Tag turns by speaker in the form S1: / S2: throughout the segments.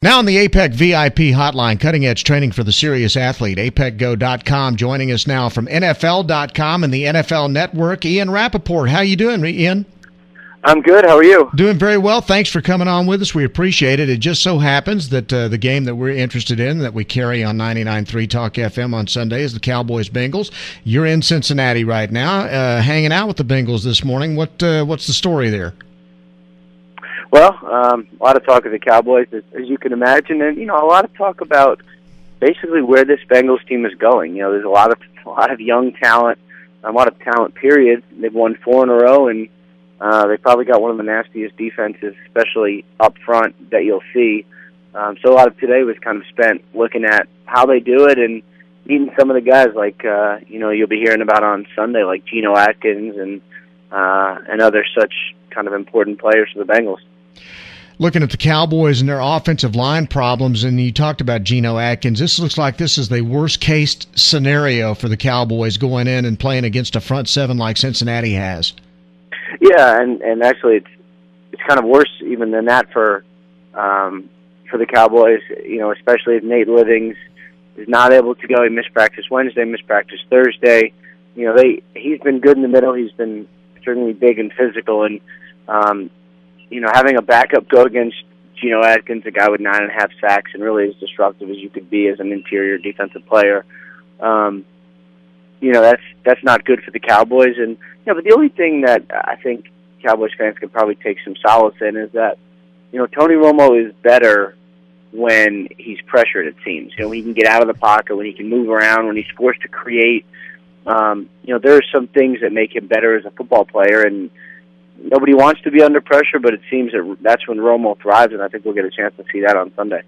S1: Now on the APEC VIP hotline, cutting-edge training for the serious athlete, apecgo.com. Joining us now from NFL.com and the NFL Network, Ian Rapoport. How you doing, Ian?
S2: I'm good. How are you?
S1: Doing very well. Thanks for coming on with us. We appreciate it. It just so happens that the game that we're interested in, that we carry on 99.3 Talk FM on Sunday, is the Cowboys-Bengals. You're in Cincinnati right now, hanging out with the Bengals this morning. What's the story there?
S2: Well, a lot of talk of the Cowboys, as you can imagine, and a lot of talk about basically where this Bengals team is going. There's a lot of young talent, a lot of talent. Period. They've won 4 in a row, and they probably got one of the nastiest defenses, especially up front, that you'll see. So a lot of today was kind of spent looking at how they do it and meeting some of the guys like you'll be hearing about on Sunday, like Geno Atkins and other such kind of important players for the Bengals.
S1: Looking at the Cowboys and their offensive line problems, and you talked about Geno Atkins, this looks like this is the worst-case scenario for the Cowboys going in and playing against a front seven like Cincinnati has.
S2: Yeah, and actually it's kind of worse even than that for the Cowboys, especially if Nate Livings is not able to go. He missed practice Wednesday, missed practice Thursday. He's been good in the middle. He's been certainly big and physical, and having a backup go against Geno Atkins, a guy with 9.5 sacks, and really as disruptive as you could be as an interior defensive player, that's not good for the Cowboys. And but the only thing that I think Cowboys fans could probably take some solace in is that Tony Romo is better when he's pressured. It seems he can get out of the pocket, when he can move around, when he's forced to create. There are some things that make him better as a football player, and nobody wants to be under pressure, but it seems that's when Romo thrives, and I think we'll get a chance to see that on Sunday.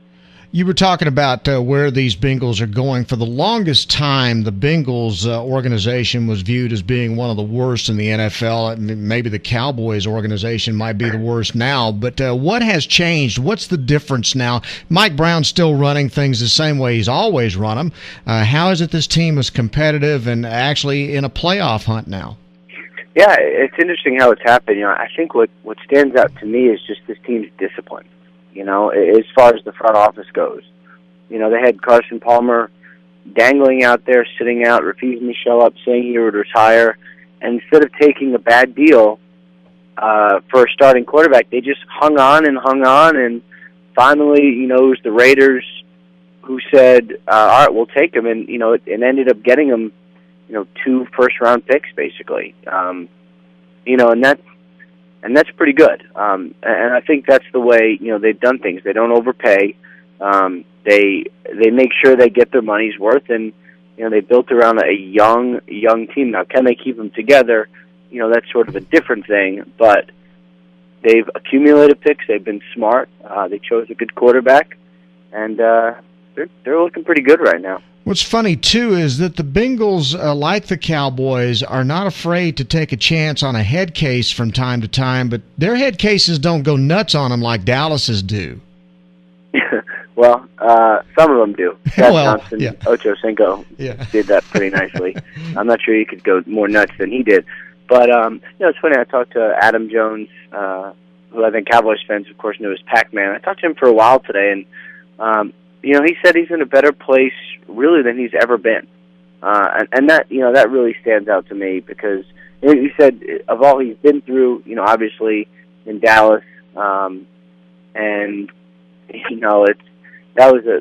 S1: You were talking about where these Bengals are going. For the longest time, the Bengals organization was viewed as being one of the worst in the NFL. Maybe the Cowboys organization might be the worst now, but what has changed? What's the difference now? Mike Brown's still running things the same way he's always run them. How is it this team is competitive and actually in a playoff hunt now?
S2: Yeah, it's interesting how it's happened. I think what stands out to me is just this team's discipline. As far as the front office goes, they had Carson Palmer dangling out there, sitting out, refusing to show up, saying he would retire, and instead of taking a bad deal for a starting quarterback, they just hung on, and finally, it was the Raiders who said, "All right, we'll take him," and it ended up getting him. 2 first-round picks, basically, and that's pretty good. And I think that's the way they've done things. They don't overpay. They make sure they get their money's worth, and they built around a young team. Now, can they keep them together? That's sort of a different thing. But they've accumulated picks. They've been smart. They chose a good quarterback, and they're looking pretty good right now.
S1: What's funny, too, is that the Bengals, like the Cowboys, are not afraid to take a chance on a head case from time to time, but their head cases don't go nuts on them like Dallas's do.
S2: Well, some of them do. Chad Johnson,
S1: yeah.
S2: Ocho Cinco did that pretty nicely. I'm not sure you could go more nuts than he did. But, it's funny, I talked to Adam Jones, who I think Cowboys fans, of course, know as Pac-Man. I talked to him for a while today, and he said he's in a better place, really, than he's ever been, and that that really stands out to me because he said of all he's been through, obviously in Dallas, and there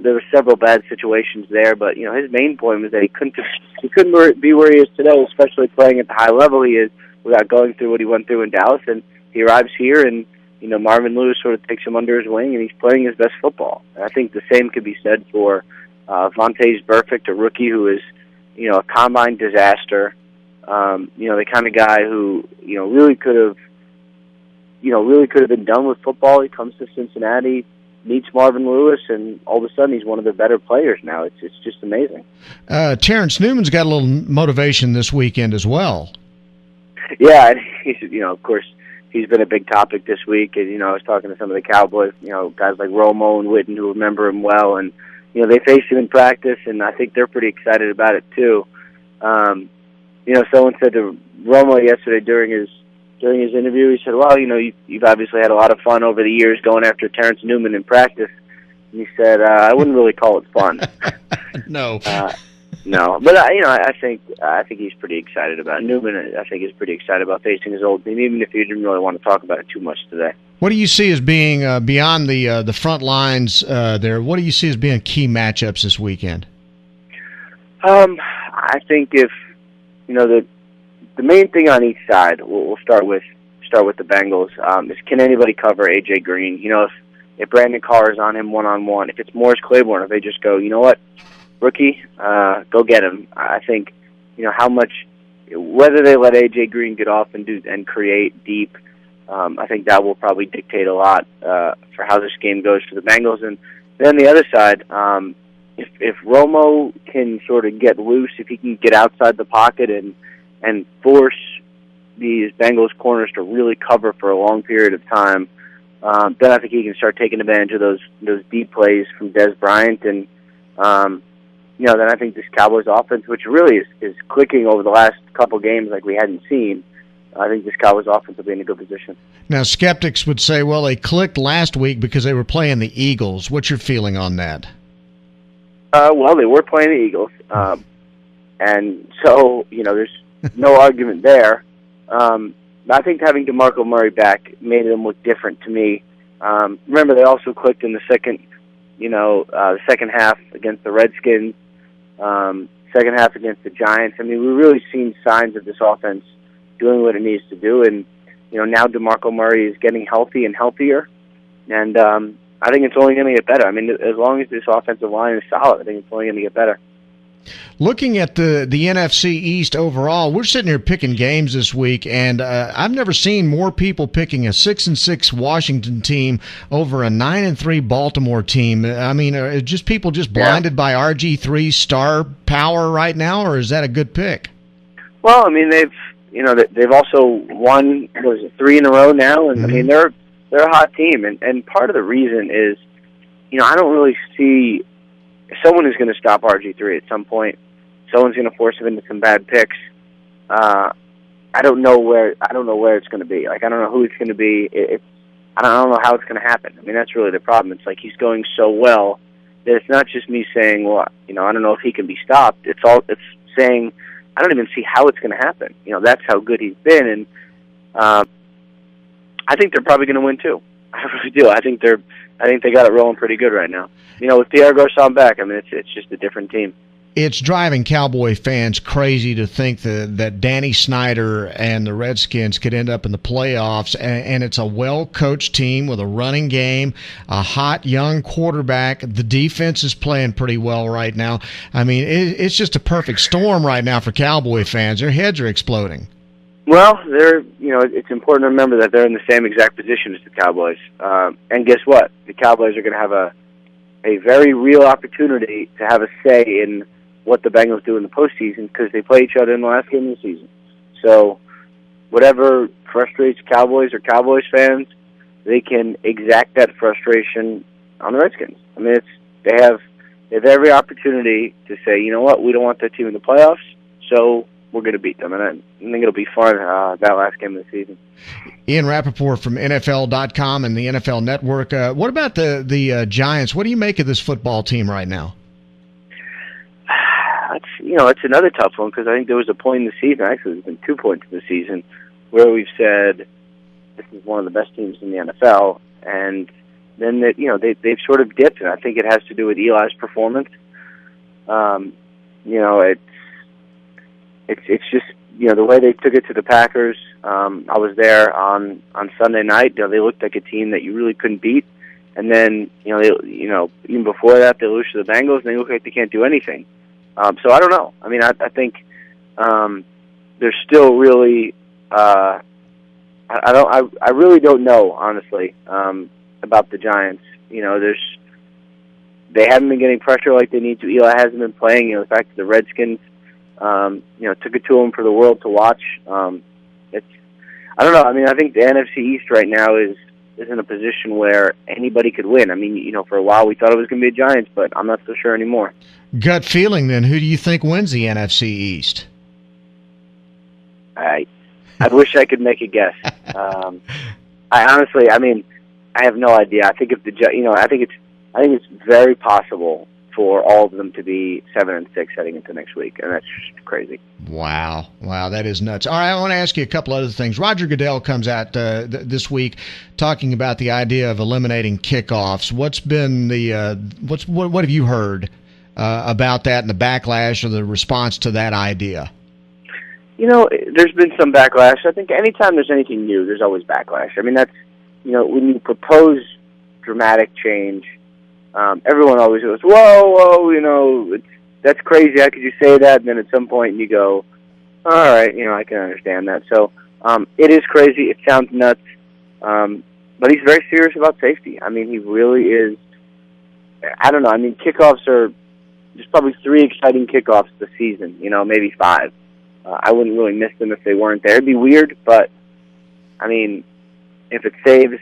S2: were several bad situations there, but his main point was that he couldn't be where he is today, especially playing at the high level he is without going through what he went through in Dallas, and he arrives here and. Marvin Lewis sort of takes him under his wing, and he's playing his best football. And I think the same could be said for Vontaze Burfict, a rookie who is, a combine disaster. The kind of guy who, really could have been done with football. He comes to Cincinnati, meets Marvin Lewis, and all of a sudden he's one of the better players now. It's just amazing.
S1: Terrence Newman's got a little motivation this weekend as well.
S2: Yeah, and he's, of course, he's been a big topic this week, and I was talking to some of the Cowboys, guys like Romo and Witten who remember him well, and they faced him in practice, and I think they're pretty excited about it too. Someone said to Romo yesterday during his interview, he said, "Well, you've obviously had a lot of fun over the years going after Terrence Newman in practice." And he said, "I wouldn't really call it fun."
S1: No.
S2: No, but I think he's pretty excited about it. Newman. I think is pretty excited about facing his old team, even if he didn't really want to talk about it too much today.
S1: What do you see as being beyond the front lines there? What do you see as being key matchups this weekend?
S2: I think if the main thing on each side, we'll start with the Bengals. Is can anybody cover AJ Green? If Brandon Carr is on him one-on-one, if it's Morris Claiborne, if they just go, you know what, rookie, go get him. I think how much, whether they let AJ Green get off and create deep. I think that will probably dictate a lot for how this game goes for the Bengals. And then the other side, if Romo can sort of get loose, if he can get outside the pocket and force these Bengals corners to really cover for a long period of time, then I think he can start taking advantage of those deep plays from Des Bryant. And then I think this Cowboys offense, which really is clicking over the last couple games like we hadn't seen, I think this Cowboys offense will be in a good position. Now,
S1: skeptics would say, well, they clicked last week because they were playing the Eagles. What's your feeling on that?
S2: Well, they were playing the Eagles, and so there's no argument there. I think having DeMarco Murray back made them look different to me. Remember, they also clicked in the second half against the Redskins, second half against the Giants. I mean, we've really seen signs of this offense doing what it needs to do, and now DeMarco Murray is getting healthy and healthier, and I think it's only going to get better. I mean, as long as this offensive line is solid, I think it's only going to get better.
S1: Looking at the NFC East overall, we're sitting here picking games this week, and I've never seen more people picking a 6-6 Washington team over a 9-3 Baltimore team. I mean, are just people just blinded by RG3 star power right now, or is that a good pick?
S2: Well, I mean, they've also won 3 in a row now, and I mean they're a hot team, and part of the reason is I don't really see someone is going to stop RG3 at some point. Someone's going to force him into some bad picks. I don't know where it's going to be. Like, I don't know who it's going to be. I don't know how it's going to happen. I mean, that's really the problem. It's like he's going so well that it's not just me saying, well, I don't know if he can be stopped. It's saying I don't even see how it's going to happen. That's how good he's been, and I think they're probably going to win too. I really do. I think they got it rolling pretty good right now. With Pierre Garçon back, I mean, it's just a different team.
S1: It's driving Cowboy fans crazy to think that Danny Snyder and the Redskins could end up in the playoffs, and it's a well-coached team with a running game, a hot young quarterback. The defense is playing pretty well right now. I mean, it's just a perfect storm right now for Cowboy fans. Their heads are exploding.
S2: Well, it's important to remember that they're in the same exact position as the Cowboys. And guess what? The Cowboys are going to have a very real opportunity to have a say in what the Bengals do in the postseason because they play each other in the last game of the season. So whatever frustrates Cowboys or Cowboys fans, they can exact that frustration on the Redskins. I mean, they have every opportunity to say, you know what, we don't want that team in the playoffs, so we're going to beat them, and I think it'll be fun that last game of the season.
S1: Ian Rapoport from NFL.com and the NFL Network. What about the Giants? What do you make of this football team right now?
S2: It's another tough one because I think there was a point in the season, actually there's been 2 points in the season, where we've said this is one of the best teams in the NFL, and then they've sort of dipped, and I think it has to do with Eli's performance. It's just the way they took it to the Packers. I was there on Sunday night. They looked like a team that you really couldn't beat, and then even before that they lose to the Bengals, and they look like they can't do anything. So I don't know. I mean, I think there's still really I really don't know honestly about the Giants. They haven't been getting pressure like they need to. Eli hasn't been playing. The fact that the Redskins took it to them for the world to watch. I don't know. I mean, I think the NFC East right now is in a position where anybody could win. I mean, for a while we thought it was going to be the Giants, but I'm not so sure anymore.
S1: Gut feeling, then, who do you think wins the NFC East?
S2: I wish I could make a guess. I honestly, I mean, I have no idea. I think I think I think it's very possible for all of them to be 7-6 heading into next week, and that's just crazy.
S1: Wow, that is nuts. All right, I want to ask you a couple other things. Roger Goodell comes out this week talking about the idea of eliminating kickoffs. What's been the what have you heard about that and the backlash or the response to that idea?
S2: There's been some backlash. I think anytime there's anything new, there's always backlash. I mean, that's when you propose dramatic change. Everyone always goes, whoa, that's crazy. How could you say that? And then at some point you go, all right, I can understand that. So it is crazy. It sounds nuts. But he's very serious about safety. I mean, he really is. I don't know. I mean, kickoffs there's probably 3 exciting kickoffs this season, maybe 5. I wouldn't really miss them if they weren't there. It'd be weird, but, I mean, if it saves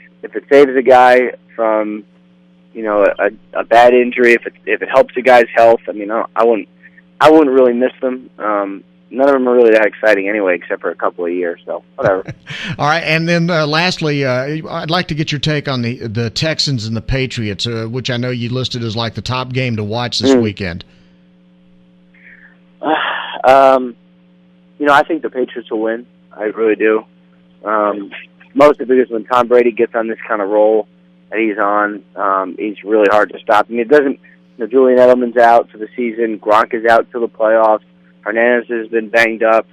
S2: a guy from a bad injury, if it helps a guy's health, I mean, I wouldn't really miss them. None of them are really that exciting anyway, except for a couple of years. So whatever.
S1: All right, and then lastly, I'd like to get your take on the Texans and the Patriots, which I know you listed as like the top game to watch this weekend. I think the Patriots will win. I really do. Mostly because when Tom Brady gets on this kind of roll that he's on, he's really hard to stop. I mean, it doesn't. Julian Edelman's out for the season. Gronk is out till the playoffs. Hernandez has been banged up.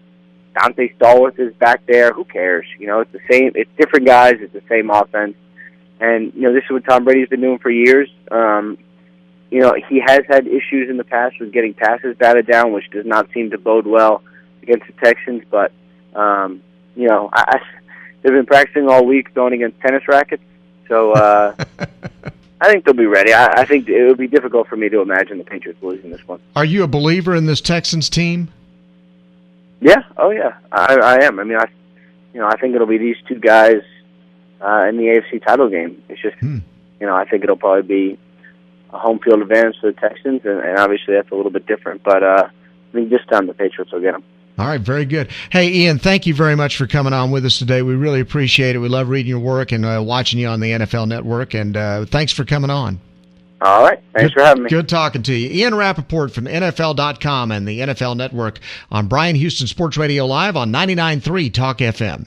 S1: Dante Stallworth is back there. Who cares? It's the same. It's different guys. It's the same offense. And this is what Tom Brady's been doing for years. He has had issues in the past with getting passes batted down, which does not seem to bode well against the Texans. But they've been practicing all week throwing against tennis rackets. So I think they'll be ready. I think it would be difficult for me to imagine the Patriots losing this one. Are you a believer in this Texans team?
S2: Yeah. Oh, yeah. I am. I mean, I think it'll be these two guys in the AFC title game. It's just, I think it'll probably be a home field advantage for the Texans, and obviously that's a little bit different. But I think this time the Patriots will get them. All
S1: right, very good. Hey, Ian, thank you very much for coming on with us today. We really appreciate it. We love reading your work and watching you on the NFL Network, and thanks for coming on.
S2: All right, thanks for having me.
S1: Good talking to you. Ian Rapoport from NFL.com and the NFL Network on Bryan Houston Sports Radio Live on 99.3 Talk FM.